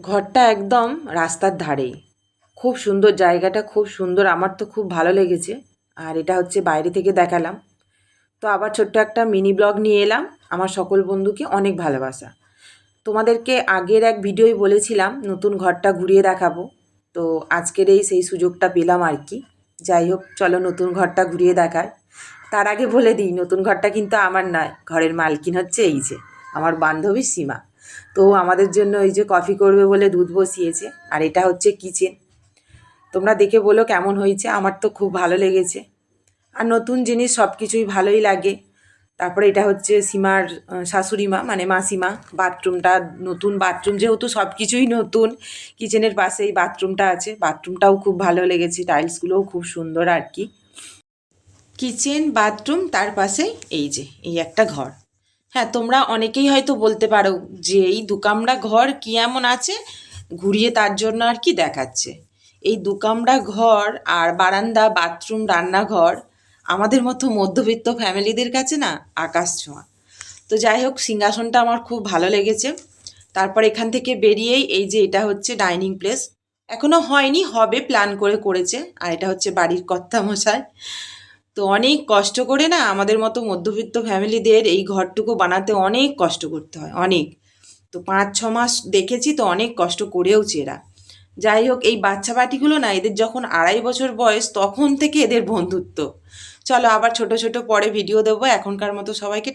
ঘরটা একদম রাস্তার ধারেই। খুব সুন্দর জায়গাটা, খুব সুন্দর, আমার তো খুব ভালো লেগেছে। আর এটা হচ্ছে বাইরে থেকে দেখালাম। তো আবার ছোট্ট একটা মিনি ব্লগ নিয়ে এলাম। আমার সকল বন্ধুকে অনেক ভালোবাসা। তোমাদেরকে আগের এক ভিডিওই বলেছিলাম নতুন ঘরটা ঘুরিয়ে দেখাবো। তো আজকের সেই সুযোগটা পেলাম আর কি। যাই হোক, চলো নতুন ঘরটা ঘুরিয়ে দেখায়। তার আগে বলে দিই, নতুন ঘরটা কিন্তু আমার নয়, ঘরের মালকিন হচ্ছে এই যে আমার বান্ধবী সীমা। তো আমাদের জন্য এই যে কফি করবে বলে দুধ বসিয়েছে। আর এটা হচ্ছে কিচেন। তোমরা দেখে বলো কেমন হয়েছে। আমার তো খুব ভালো লেগেছে। আর নতুন জিনিস সব কিছুই ভালোই লাগে। তারপরে এটা হচ্ছে সীমার শাশুড়ি মা, মানে মাসিমা। বাথরুমটা নতুন, বাথরুম যেহেতু সব কিছুই নতুন। কিচেনের পাশেই বাথরুমটা আছে, বাথরুমটাও খুব ভালো লেগেছে, টাইলসগুলোও খুব সুন্দর আর কি। কিচেন, বাথরুম, তার পাশেই এই একটা ঘর। হ্যাঁ, তোমরা অনেকেই হয়তো বলতে পারো যে এই দুকামরা ঘর কি এমন আছে, ঘুরিয়ে তার জন্য আর কি দেখাচ্ছে। এই দুকামরা ঘর আর বারান্দা, বাথরুম, রান্নাঘর আমাদের মতো মধ্যবিত্ত ফ্যামিলিদের কাছে না আকাশ ছোঁয়া। তো যাই হোক, সিংহাসনটা আমার খুব ভালো লেগেছে। তারপর এখান থেকে বেরিয়েই এই যে এটা হচ্ছে ডাইনিং প্লেস। এখনো হয়নি, হবে, প্ল্যান করে করেছে। আর এটা হচ্ছে বাড়ির কর্তামশাই। তো অনেক কষ্ট করে না, আমাদের মতো মধ্যবিত্ত ফ্যামিলিদের এই ঘরটুকু বানাতে অনেক কষ্ট করতে হয়, অনেক। তো 5-6 মাস দেখেছি, তো অনেক কষ্ট করেওছে এরা। যাই হোক, এই বাচ্চা বাটিগুলো না, এদের যখন 2.5 বছর বয়স তখন থেকে এদের বন্ধুত্ব। চলো আবার ছোট ছোট পরে ভিডিও দেবো, এখনকার মতো সবাইকে